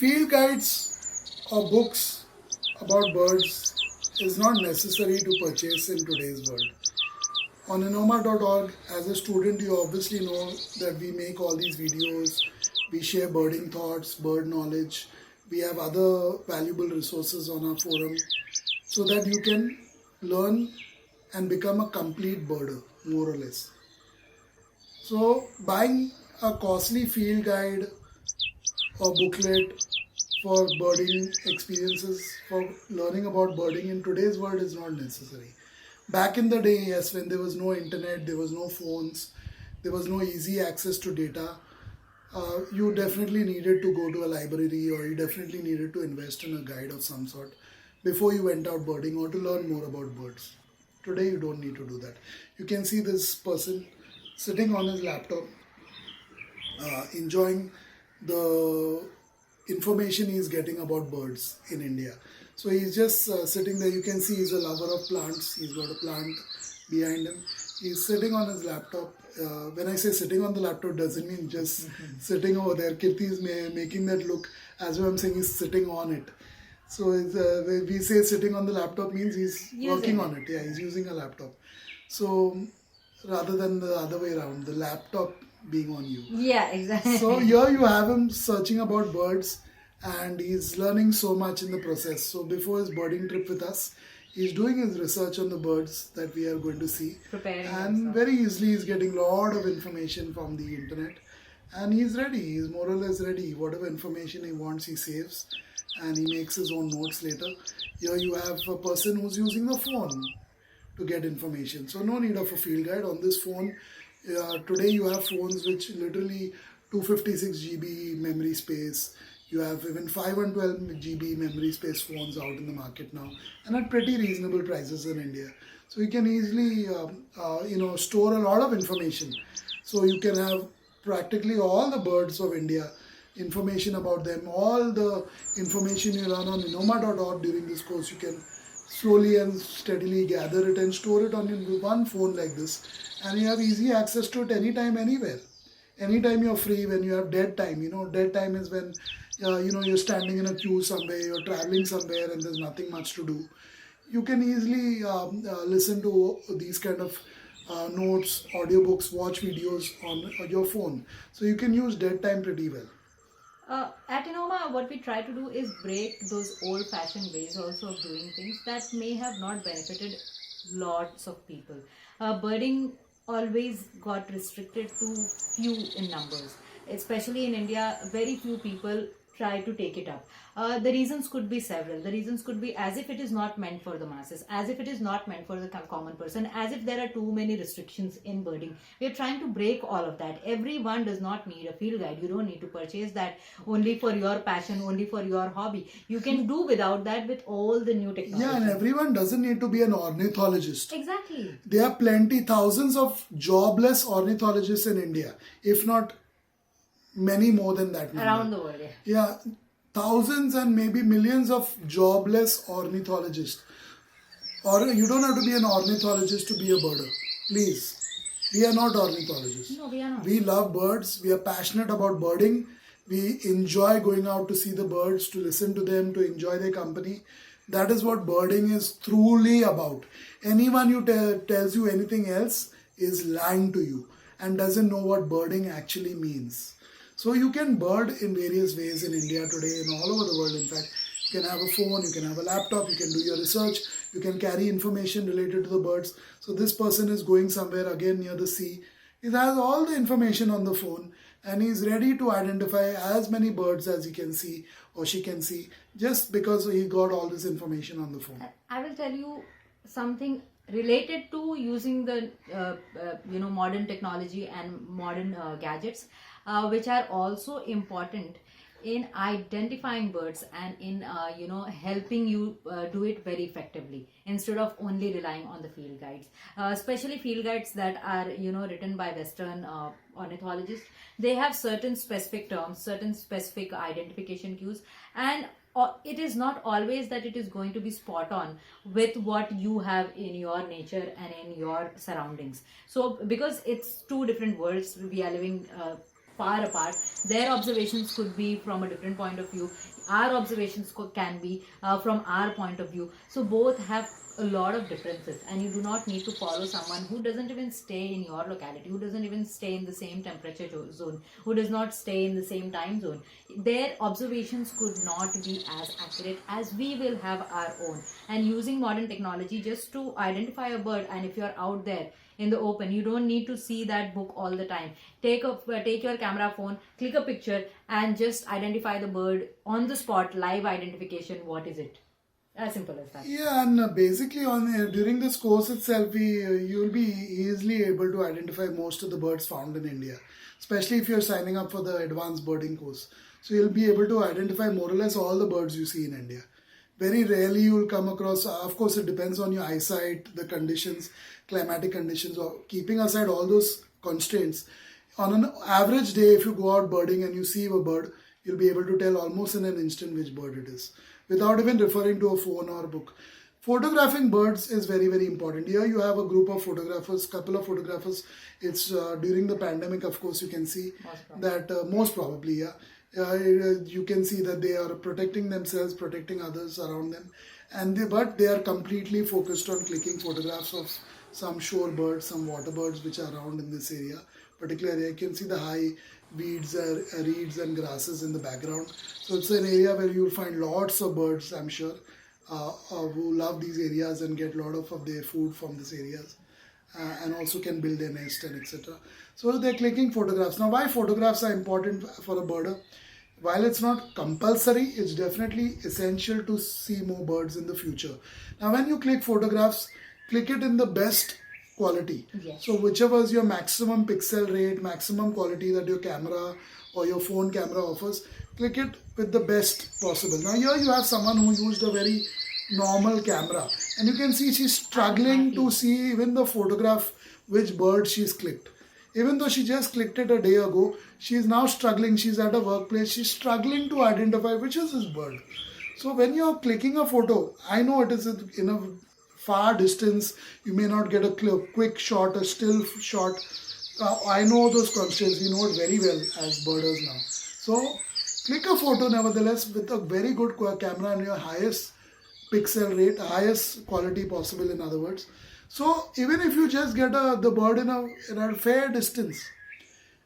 Field guides or books about birds is not necessary to purchase in today's world. On Enoma.org, as a student, you obviously know that we make all these videos, we share birding thoughts, bird knowledge, we have other valuable resources on our forum so that you can learn and become a complete birder, more or less. So, buying a costly field guide or booklet for birding experiences, for learning about birding in today's world is not necessary. Back in the day, yes, when there was no internet, there was no phones, there was no easy access to data, you definitely needed to go to a library or you definitely needed to invest in a guide of some sort before you went out birding or to learn more about birds. Today, you don't need to do that. You can see this person sitting on his laptop, enjoying the information he's getting about birds in India. So he's just sitting there. You can see he's a lover of plants. He's got a plant behind him. He's sitting on his laptop. When I say sitting on the laptop, doesn't mean just sitting over there. Kirti is making that look as if I'm saying he's sitting on it. So when we say sitting on the laptop means he's working on it. Yeah, he's using a laptop. So rather than the other way around, the laptop being on you. Yeah, exactly. So here you have him searching about birds and he's learning so much in the process. So before his birding trip with us, he's doing his research on the birds that we are going to see. Preparing and himself. very easily he's getting a lot of information from the internet. And he's ready. He's more or less ready. Whatever information he wants, he saves. And he makes his own notes later. Here you have a person who's using the phone to get information. So no need of a field guide on this phone. Today you have phones which literally 256 GB memory space. You have even 512 GB memory space phones out in the market now and at pretty reasonable prices in India. So you can easily store a lot of information. So you can have practically all the birds of India, information about them, all the information you learn on Enoma.org during this course. You can slowly and steadily gather it and store it on one phone like this, and you have easy access to it anytime, anywhere. Anytime you're free, when you have dead time. Dead time is when you're standing in a queue somewhere, you're traveling somewhere and there's nothing much to do. You can easily listen to these kind of notes, audiobooks, watch videos on your phone. So you can use dead time pretty well. At Enoma, what we try to do is break those old-fashioned ways also of doing things that may have not benefited lots of people. Birding always got restricted to few in numbers. Especially in India, very few people try to take it up. The reasons could be several. The reasons could be as if it is not meant for the masses, as if it is not meant for the common person, as if there are too many restrictions in birding. We are trying to break all of that. Everyone does not need a field guide. You don't need to purchase that only for your passion, only for your hobby. You can do without that with all the new technology. Yeah, and everyone doesn't need to be an ornithologist. Exactly. There are thousands of jobless ornithologists in India, if not many more than that number. Around the world, yeah. Yeah, thousands and maybe millions of jobless ornithologists. Or you don't have to be an ornithologist to be a birder. Please. We are not ornithologists. No, we are not. We love birds. We are passionate about birding. We enjoy going out to see the birds, to listen to them, to enjoy their company. That is what birding is truly about. Anyone who tells you anything else is lying to you and doesn't know what birding actually means. So you can bird in various ways in India today and all over the world. In fact, you can have a phone, you can have a laptop, you can do your research, you can carry information related to the birds. So this person is going somewhere again near the sea. He has all the information on the phone and he's ready to identify as many birds as he can see or she can see just because he got all this information on the phone. I will tell you something related to using the modern technology and modern gadgets, which are also important in identifying birds and in helping you do it very effectively instead of only relying on the field guides, especially field guides that are written by Western ornithologists. They have certain specific terms, certain specific identification cues, and it is not always that it is going to be spot on with what you have in your nature and in your surroundings. So because it's two different worlds, we are living far apart. Their observations could be from a different point of view. Our observations can be from our point of view. So both have a lot of differences, and you do not need to follow someone who doesn't even stay in your locality, who doesn't even stay in the same temperature zone, who does not stay in the same time zone. Their observations could not be as accurate as we will have our own. And using modern technology just to identify a bird, and if you're out there in the open, you don't need to see that book all the time. Take your camera phone, click a picture, and just identify the bird on the spot. Live identification. What is it? As simple as that. Yeah, and basically during this course itself, you'll be easily able to identify most of the birds found in India, especially if you're signing up for the advanced birding course. So you'll be able to identify more or less all the birds you see in India. Very rarely you will come across, of course it depends on your eyesight, the conditions, climatic conditions, or keeping aside all those constraints. On an average day, if you go out birding and you see a bird, you'll be able to tell almost in an instant which bird it is, without even referring to a phone or a book. Photographing birds is very, very important. Here you have a group of photographers, couple of photographers. It's during the pandemic, of course, you can see most probably, yeah. You can see that they are protecting themselves, protecting others around them, but they are completely focused on clicking photographs of some shore birds, some water birds which are around in this area. Particularly, you can see the high weeds, reeds and grasses in the background. So it's an area where you will find lots of birds, I'm sure, who love these areas and get a lot of their food from these areas. And also can build their nest and etc. So they're clicking photographs. Now, why photographs are important for a birder? While it's not compulsory, it's definitely essential to see more birds in the future. Now, when you click photographs, click it in the best quality. Yes. So whichever is your maximum pixel rate, maximum quality that your camera or your phone camera offers, click it with the best possible. Now here you have someone who used a very normal camera, and you can see she's struggling to see even the photograph which bird she's clicked. Even though she just clicked it a day ago, she is now struggling. She's at a workplace, she's struggling to identify which is this bird. So when you're clicking a photo, I know it is in a far distance, you may not get a quick shot, a still shot. I know those constraints, we know it very well as birders now. So click a photo nevertheless with a very good camera and your highest pixel rate, highest quality possible, in other words. So even if you just get the bird in a fair distance,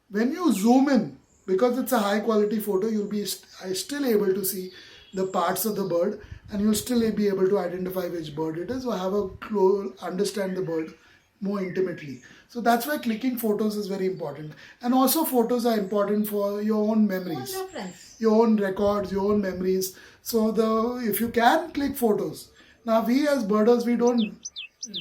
when you zoom in, because it's a high quality photo, you'll be still able to see the parts of the bird, and you'll still be able to identify which bird it is, or understand the bird more intimately. So that's why clicking photos is very important. And also photos are important for your own memories, your own records, your own memories. So if you can click photos. Now we as birders, we don't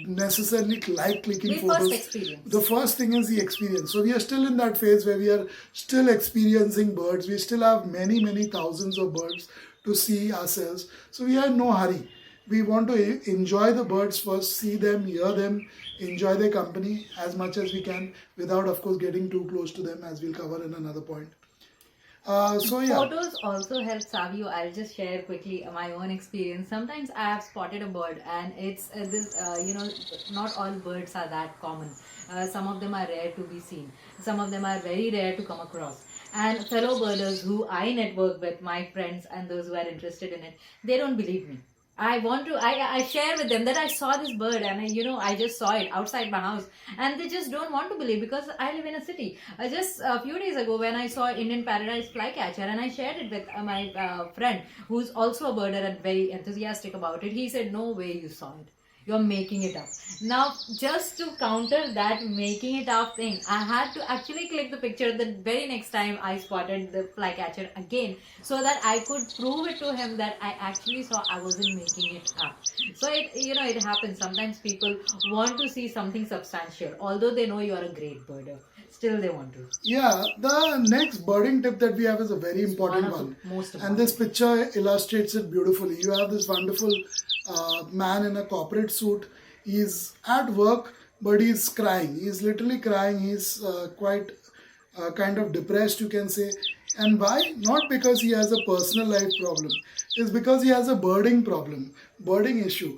necessarily like clicking photos. The first thing is the experience. So we are still in that phase where we are still experiencing birds. We still have many, many thousands of birds to see ourselves. So we are in no hurry. We want to enjoy the birds first, see them, hear them, enjoy their company as much as we can, without of course getting too close to them, as we'll cover in another point. So yeah. Photos also help Savio. I'll just share quickly my own experience. Sometimes I have spotted a bird, and it's not all birds are that common. Some of them are rare to be seen. Some of them are very rare to come across. And fellow birders who I network with, my friends and those who are interested in it, they don't believe me. I share with them that I saw this bird, and I just saw it outside my house, and they just don't want to believe, because I live in a city. Just a few days ago, when I saw Indian paradise flycatcher, and I shared it with my friend who's also a birder and very enthusiastic about it, he said, "No way you saw it. You're making it up." Now, just to counter that making it up thing, I had to actually click the picture the very next time I spotted the flycatcher again, so that I could prove it to him that I actually saw, I wasn't making it up. So it happens. Sometimes people want to see something substantial, although they know you are a great birder. Still they want to. Yeah, the next birding tip that we have is a very important one. And this picture illustrates it beautifully. You have this wonderful man in a corporate suit. He's at work, but he's crying. He's literally crying. He's quite kind of depressed, you can say. And why? Not because he has a personal life problem. It's because he has a birding problem, birding issue.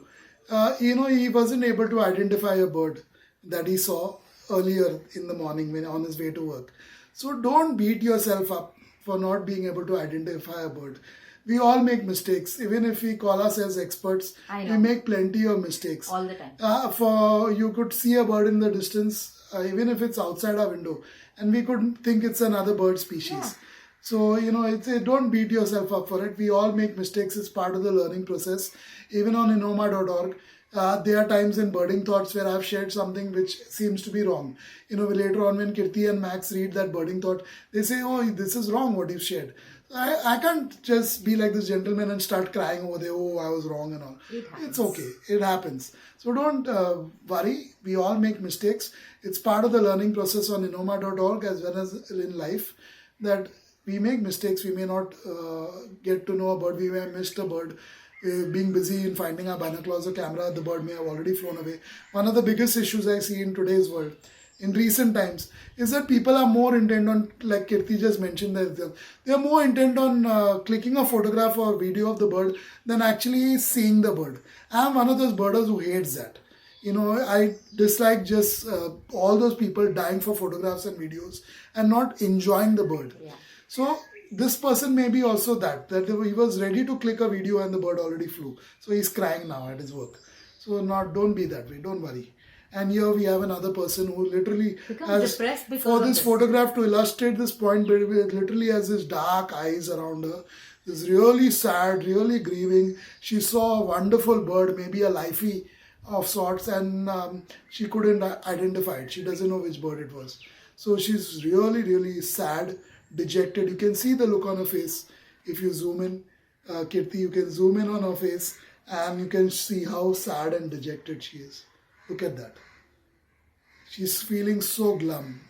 He wasn't able to identify a bird that he saw earlier in the morning when on his way to work. So don't beat yourself up for not being able to identify a bird. We all make mistakes. Even if we call ourselves experts, I we know. make plenty of mistakes. All the time. For you could see a bird in the distance, even if it's outside our window, and we could think it's another bird species. Yeah. So, don't beat yourself up for it. We all make mistakes. It's part of the learning process. Even on enoma.org, there are times in birding thoughts where I've shared something which seems to be wrong. Later on when Kirti and Max read that birding thought, they say, oh, this is wrong what you've shared. I can't just be like this gentleman and start crying over there, oh, I was wrong and all. It's okay. It happens. So don't worry. We all make mistakes. It's part of the learning process on enoma.org as well as in life that we make mistakes. We may not get to know a bird. We may have missed a bird. Being busy in finding our binoculars or camera, the bird may have already flown away. One of the biggest issues I see in today's world, in recent times, is that people are more intent on, like Kirti just mentioned, they are more intent on clicking a photograph or video of the bird than actually seeing the bird. I am one of those birders who hates that. I dislike just all those people dying for photographs and videos and not enjoying the bird. Yeah. So this person may be also that he was ready to click a video and the bird already flew. So he's crying now at his work. So don't be that way. Don't worry. And here we have another person who literally Becomes depressed because for of this this. photograph to illustrate this point, literally has this dark eyes around her. This really sad, really grieving. She saw a wonderful bird, maybe a lifey of sorts, and she couldn't identify it. She doesn't know which bird it was. So she's really, really sad, dejected. You can see the look on her face if you zoom in. Kirti, you can zoom in on her face and you can see how sad and dejected she is. Look at that. She's feeling so glum.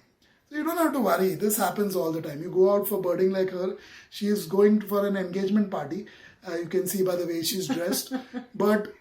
So you don't have to worry. This happens all the time. You go out for birding like her. She is going for an engagement party. You can see by the way she's dressed. But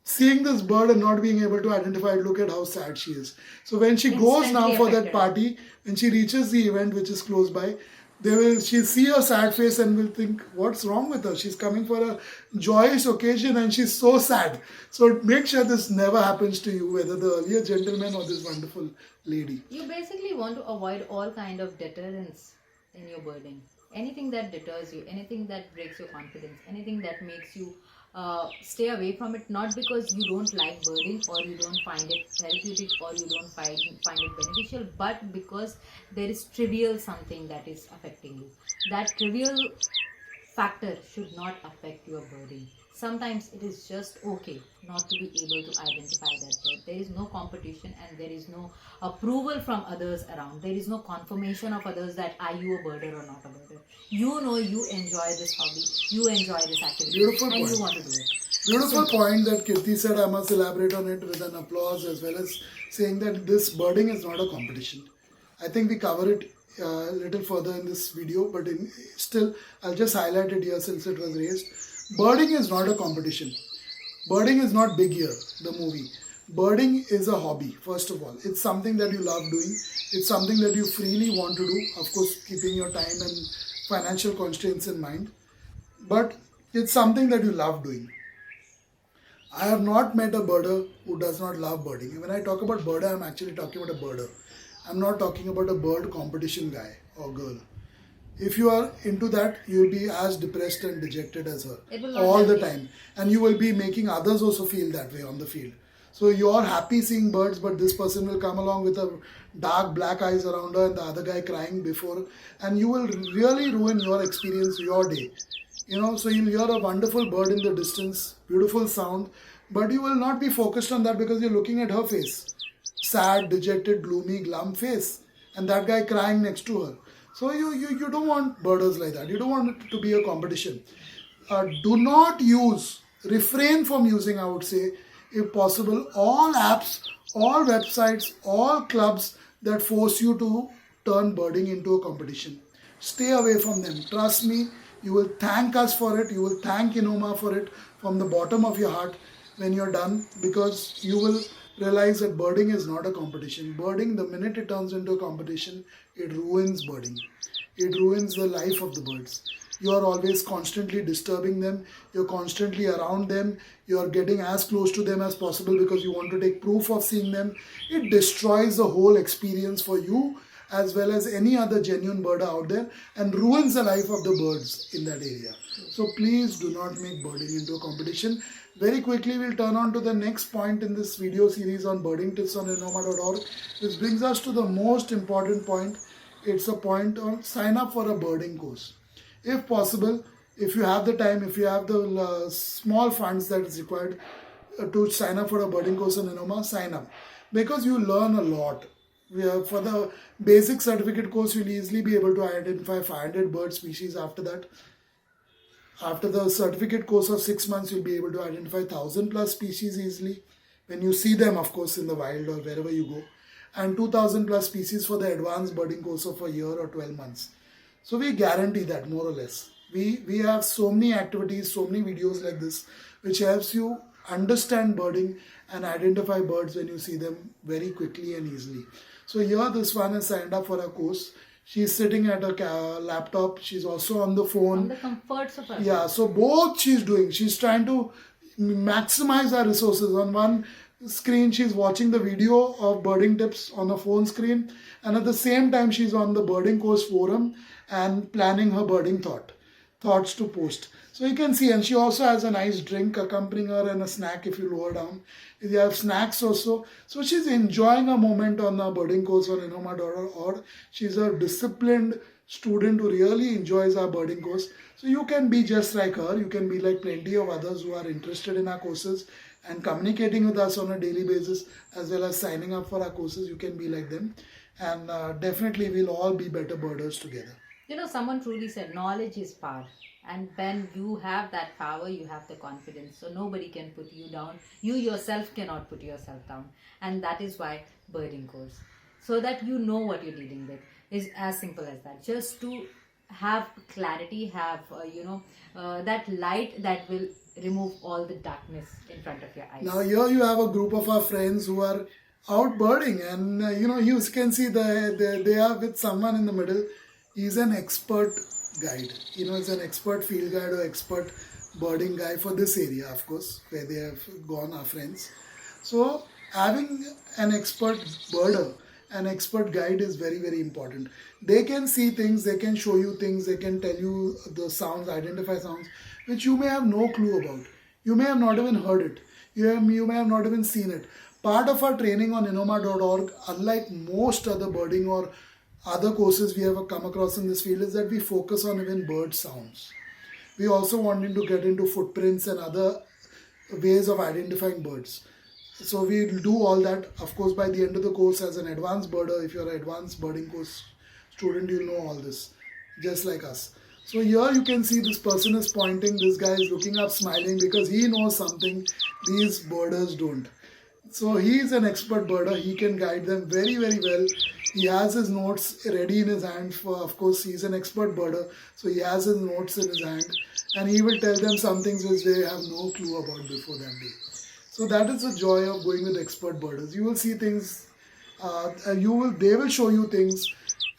seeing this bird and not being able to identify it, look at how sad she is. So when she goes now for that party, when she reaches the event which is close by, she'll see her sad face and will think, what's wrong with her? She's coming for a joyous occasion and she's so sad. So make sure this never happens to you, whether the earlier gentleman or this wonderful lady. You basically want to avoid all kind of deterrence in your birding. Anything that deters you, anything that breaks your confidence, anything that makes you stay away from it, not because you don't like birding or you don't find it therapeutic or you don't find it beneficial, but because there is trivial something that is affecting you. That trivial factor should not affect your birding. Sometimes it is just okay not to be able to identify that bird. There is no competition and there is no approval from others around. There is no confirmation of others that are you a birder or not a birder. You know you enjoy this hobby, you enjoy this activity, Beautiful and point. you want to do it. Beautiful point that Kirti said. I must elaborate on it with an applause as well as saying that this birding is not a competition. I think we cover it a little further in this video, but still I'll just highlight it here since it was raised. Birding is not a competition. Birding is not Big Ear, the movie. Birding is a hobby, first of all. It's something that you love doing. It's something that you freely want to do, of course, keeping your time and financial constraints in mind. But it's something that you love doing. I have not met a birder who does not love birding. When I talk about birder, I'm actually talking about a birder. I'm not talking about a bird competition guy or girl. If you are into that, you will be as depressed and dejected as her all the time. And you will be making others also feel that way on the field. So you are happy seeing birds, but this person will come along with a dark black eyes around her and the other guy crying before. And you will really ruin your experience, your day. So you'll hear a wonderful bird in the distance, beautiful sound, but you will not be focused on that because you're looking at her face. Sad, dejected, gloomy, glum face. And that guy crying next to her. So you don't want birders like that. You don't want it to be a competition. Do not refrain from using, I would say, if possible, all apps, all websites, all clubs that force you to turn birding into a competition. Stay away from them. Trust me, you will thank us for it. You will thank Enoma for it from the bottom of your heart when you're done, because you will realize that birding is not a competition. Birding, the minute it turns into a competition, it ruins birding. It ruins the life of the birds. You are always constantly disturbing them. You're constantly around them. You're getting as close to them as possible because you want to take proof of seeing them. It destroys the whole experience for you as well as any other genuine birder out there, and ruins the life of the birds in that area. So please do not make birding into a competition. Very quickly, we'll turn on to the next point in this video series on birding tips on Enoma.org, which brings us to the most important point. It's a point on sign up for a birding course. If possible, if you have the time, if you have the small funds that is required to sign up for a birding course on Enoma, sign up. Because you learn a lot. For the basic certificate course, you'll easily be able to identify 500 bird species after that. After the certificate course of 6 months, you'll be able to identify 1,000 plus species easily. When you see them, of course, in the wild or wherever you go. And 2,000 plus species for the advanced birding course of a year or 12 months. So we guarantee that more or less. We have so many activities, so many videos like this, which helps you understand birding and identify birds when you see them very quickly and easily. So here this one is signed up for a course. She's sitting at a laptop. She's also on the phone. On the comforts of her. Yeah, so both she's doing. She's trying to maximize her resources. On one screen, she's watching the video of birding tips on a phone screen. And at the same time, she's on the birding course forum and planning her birding thoughts to post. So you can see, and she also has a nice drink accompanying her and a snack if you lower down. You have snacks also. So she's enjoying a moment on the birding course on Enoma.org. She's a disciplined student who really enjoys our birding course. So you can be just like her. You can be like plenty of others who are interested in our courses and communicating with us on a daily basis, as well as signing up for our courses. You can be like them. And definitely we'll all be better birders together. You know, someone truly said knowledge is power. And when you have that power, you have the confidence. So nobody can put you down. You yourself cannot put yourself down. And that is why birding course. So that you know what you're dealing with is as simple as that. Just to have clarity, have, that light that will remove all the darkness in front of your eyes. Now here you have a group of our friends who are out birding. And, you can see they are with someone in the middle. He's an expert guide. It's an expert field guide or expert birding guy for this area, of course, where they have gone, our friends. So having an expert birder, an expert guide is very, very important. They can see things, they can show you things, they can tell you the sounds, identify sounds, which you may have no clue about. You may have not even heard it. You may have not even seen it. Part of our training on Enoma.org, unlike most other birding or other courses we have come across in this field, is that we focus on even bird sounds. We also wanted to get into footprints and other ways of identifying birds. So we'll do all that. Of course, by the end of the course, as an advanced birder, if you're an advanced birding course student, you'll know all this, just like us. So here you can see this person is pointing, this guy is looking up smiling because he knows something these birders don't. So he is an expert birder. He can guide them very, very well. He has his notes ready in his hand. Of course, he's an expert birder, so he has his notes in his hand, and he will tell them some things which they have no clue about before that day. So that is the joy of going with expert birders. You will see things. They will show you things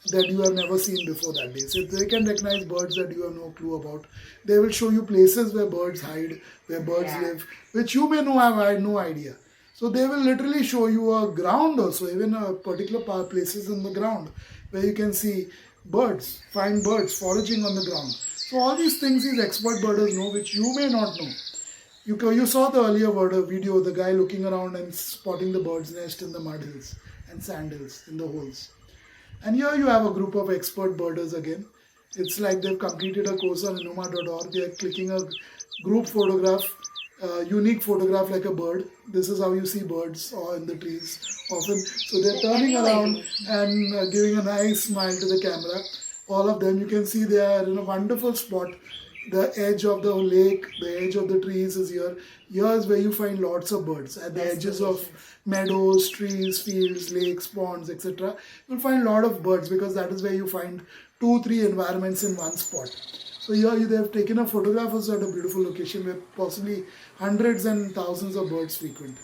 that you have never seen before that day. So they can recognize birds that you have no clue about. They will show you places where birds hide, where birds live, which you may have no idea. So they will literally show you a ground also, even a particular places in the ground where you can see birds, find birds foraging on the ground. So all these things these expert birders know, which you may not know. You saw the earlier video, the guy looking around and spotting the bird's nest in the mud hills and sand hills in the holes. And here you have a group of expert birders again. It's like they've completed a course on Enoma.org. They are clicking a group photograph, unique photograph like a bird. This is how you see birds in the trees often. So they're turning around and giving a nice smile to the camera. All of them, you can see they are in a wonderful spot. The edge of the lake, the edge of the trees is here. Here is where you find lots of birds. At the edges of meadows, trees, fields, lakes, ponds, etc. You'll find a lot of birds because that is where you find 2-3 environments in one spot. So here they have taken a photograph also at a beautiful location where possibly hundreds and thousands of birds frequent.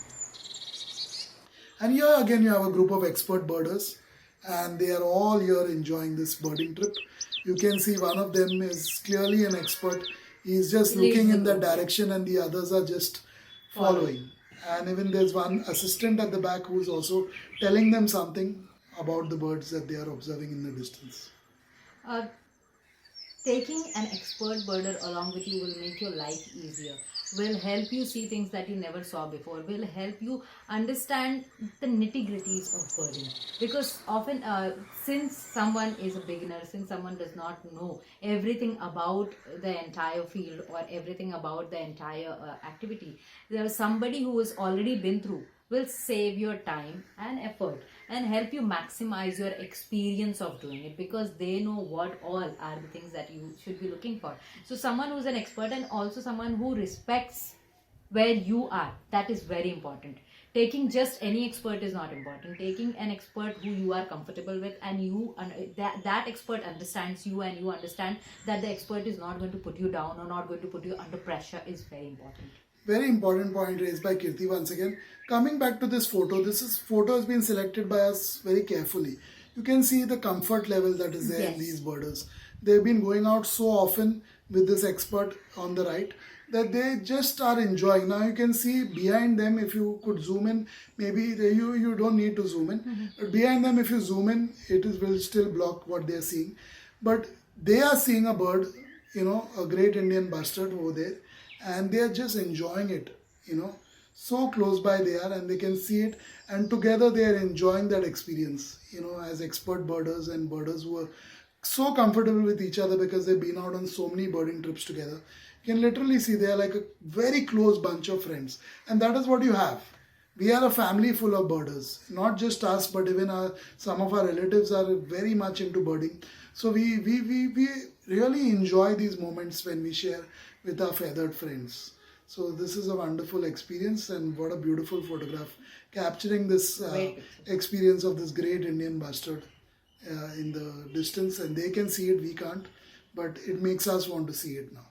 And here again you have a group of expert birders and they are all here enjoying this birding trip. You can see one of them is clearly an expert. He's just looking in that direction and the others are just following. And even there's one assistant at the back who's also telling them something about the birds that they are observing in the distance. Uh, Taking an expert birder along with you will make your life easier, will help you see things that you never saw before, will help you understand the nitty gritties of birding. Because often, since someone is a beginner, since someone does not know everything about the entire field or everything about the entire activity, there is somebody who has already been through will save your time and effort and help you maximize your experience of doing it, because they know what all are the things that you should be looking for. So someone who's an expert and also someone who respects where you are, that is very important. Taking just any expert is not important. Taking an expert who you are comfortable with, and that expert understands you, and you understand that the expert is not going to put you down or not going to put you under pressure, is very important. Very important point raised by Kirti once again. Coming back to this photo has been selected by us very carefully. You can see the comfort level that is there in these birders. They've been going out so often with this expert on the right that they just are enjoying. Now you can see behind them, if you could zoom in, maybe you don't need to zoom in, but behind them if you zoom in, will still block what they are seeing. But they are seeing a bird, a great Indian bustard over there, and they are just enjoying it, so close by they are, and they can see it, and together they are enjoying that experience, as expert birders and birders who are so comfortable with each other because they've been out on so many birding trips together. You can literally see they are like a very close bunch of friends, and that is what you have. We are a family full of birders, not just us, but even some of our relatives are very much into birding. So we really enjoy these moments when we share with our feathered friends. So this is a wonderful experience, and what a beautiful photograph capturing this experience of this great Indian bustard in the distance, and they can see it, we can't, but it makes us want to see it now.